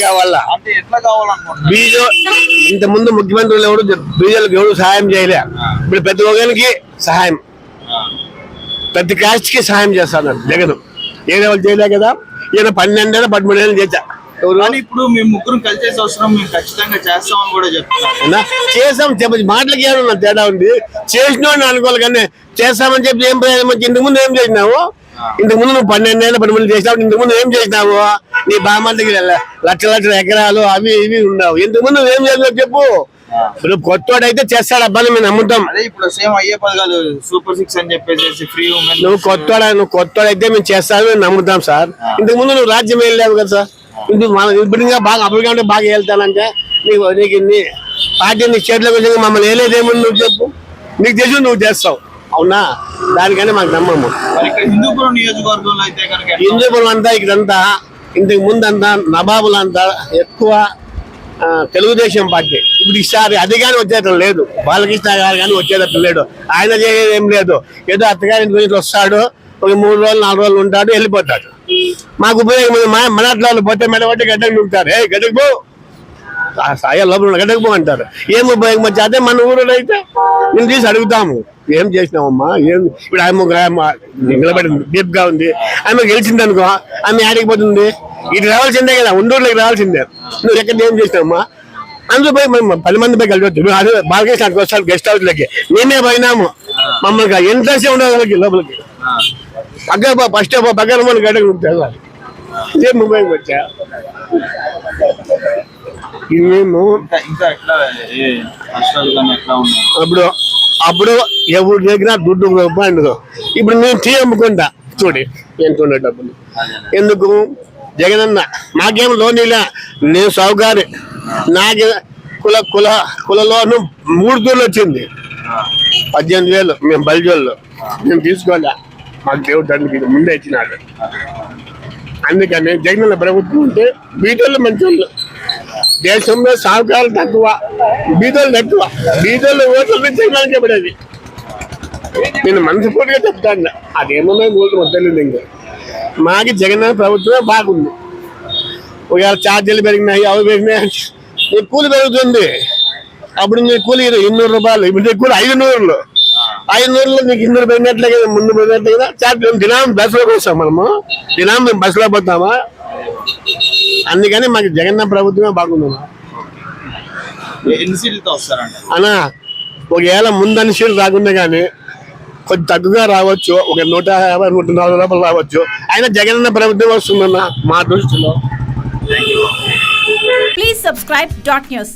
కావాలా అంటే ఎట్లా కావాలనుకుంటున్నారు? బీజో ఇంత ముందు ముఖ్యమంత్రులు ఎవరు బీజోలకు ఎవరు సహాయం చేయలే. ఇప్పుడు ప్రతి ఒక్కరికి సహాయం, ప్రతి కాస్ట్ కి సహాయం చేస్తాను జగన్. ఏదో వాళ్ళు చేయలే కదా, ఈయన 12 ఏళ్ళు 13 ఏళ్ళు చేశా. కానీ ఇప్పుడు మేము ముగ్గురు కలిసేసి వస్తున్నాం, మేము ఖచ్చితంగా చేస్తామని కూడా చెప్తున్నారు. చేసాం చెప్పి మాటలకి ఏమన్నా తేడా ఉంది. చేసినోడిని అనుకోవాలి కానీ చేస్తామని చెప్పి ఏం ప్రయోజనం? ఇంతకు ముందు ఏం చేసినావు? ఇంతకు ముందు నువ్వు 12 ఏళ్ళు 13 చేసినావు. ఇంతకు ముందు ఏం చేసినావు? నీ బామ్మకి లక్షల ఎకరాలు అవి ఇవి ఉన్నావు. ఇంతకు ముందు ఏం చేసినావు చెప్పు. ఇప్పుడు కొత్తోడైతే చేస్తాడు అబ్బాయి, మేము నమ్ముతాం. అదే ఇప్పుడు సేమ్ అయ్యే పథకాలు సూపర్ 6 అని చెప్పేసి ఫ్రీ ఉమెన్. నువ్వు కొత్తోడైతే మేము చేస్తాను, మేము నమ్ముతాం సార్. ఇంతకు ముందు నువ్వు రాజ్యం వెళ్ళావు కదా సార్. ఇప్పుడు ఇంకా బాగా అప్పటికంటే బాగా వెళ్తానంటే నీకు పార్టీ నీ చేతిలోకి వచ్చి మమ్మల్ని వేయలేదేమని నువ్వు చెప్పు. నీకు తెలిసి నువ్వు చేస్తావు, అవునా? దానికనే మాకు నమ్మము. హిందూపురం నియోజకవర్గంలో అయితే కనుక హిందూపురం అంతా ఇక్కడంతా ఇంతకు ముందు అంతా నవాబులంతా ఎక్కువ తెలుగుదేశం పార్టీ. ఇప్పుడు ఈసారి అది కానీ వచ్చేటం లేదు. బాలకృష్ణ గారు కానీ వచ్చేటట్టు లేడు. ఆయన చేసేది ఏం లేదు. ఏదో అత్తగారి గురించి వస్తాడు, ఒక 3 రోజులు 4 రోజులు ఉంటాడు, వెళ్ళిపోతాడు. మాకు ఉపయోగం మన అట్లా పోతే మెడబట్టి గడ్డకు నూకుతారు. గడ్డకు పో, సాయ లోపల గడ్డకు పో అంటారు. ఏం ఉపయోగం వచ్చి అదే మన ఊరిలో అయితే మేము తీసి అడుగుతాము, ఏం చేసినామమ్మా ఏం. ఇప్పుడు ఆమె నిలబడింది, డీప్ గా ఉంది. ఆమె గెలిచింది అనుకో, ఆమె ఆడికి పోతుంది. ఇటు రావాల్సిందే కదా, ఉండూరులోకి రావాల్సిందే. నువ్వు ఎక్కడ ఏం చేసినావమ్మా? అందులో పోయి మనం 10 మంది పోయి కలిపి అదే బాలకృష్ణ వస్తాడు గెస్ట్ హౌస్ లకి. మేమే పోయినాము, మమ్మల్ని ఇంట్రెస్ట్ ఉండదు వాళ్ళకి. లోపలికి పక్క ఫస్ట్ పక్కన మన గడ్డకు వెళ్ళాలి. ఇదే ముంబై వచ్చా. మేము అప్పుడు ఎవరు దగ్గర దుడ్డు రూపాయలు. ఇప్పుడు నేను టీ అమ్ముకుంటా చూడి ఎంతున్న డబ్బులు ఎందుకు? జగనన్న నాకేం లోన్ ఇలా, నేను సౌకారి. నాకు కులలోను 3 తూర్లు వచ్చింది, 18,000. మేము బలిజోళ్ళు, మేము తీసుకోలే. మాకు దేవుడు తండ్రికి ముందే ఇచ్చినాడు. అందుకని జగనన్న ప్రభుత్వం ఉంటే బీదోళ్ళు మంచోళ్ళు. దేశంలో సాహుకారులు తక్కువ, బీదోళ్ళు ఎక్కువ. బీదోళ్ళు ఓట్లు జగనానికే పడేది. నేను మనస్ఫూర్తిగా చెప్తాను. అదేమో ఓట్లు వద్దలేదు. ఇంకా మాకు జగనన్న ప్రభుత్వమే బాగుంది. ఒకవేళ ఛార్జీలు పెరిగినాయి, అవి పెరిగినాయి, నీ కూలి పెరుగుతుంది. అప్పుడు నీ కూలి 200 రూపాయలు, ఇప్పుడు నీ కూలి 500. 500లో నీకు 200 పెరిగినట్లే కదా, ముందు పెరిగినట్లే కదా. ఛార్జీ దినం బస్సులోకి వస్తాం, మనము దినం మేము బస్సులో పోతామా? అందుకని మాకు జగన్న ప్రభుత్వమే బాగుంది. అన్నా ఒకవేళ ముందని సీట్లు రాకుండా కానీ కొంచెం తక్కువగా రావచ్చు, ఒక 150 140 రూపాయలు రావచ్చు. అయినా జగనన్న ప్రభుత్వం వస్తుందన్న మా దృష్టిలో. Please subscribe .news.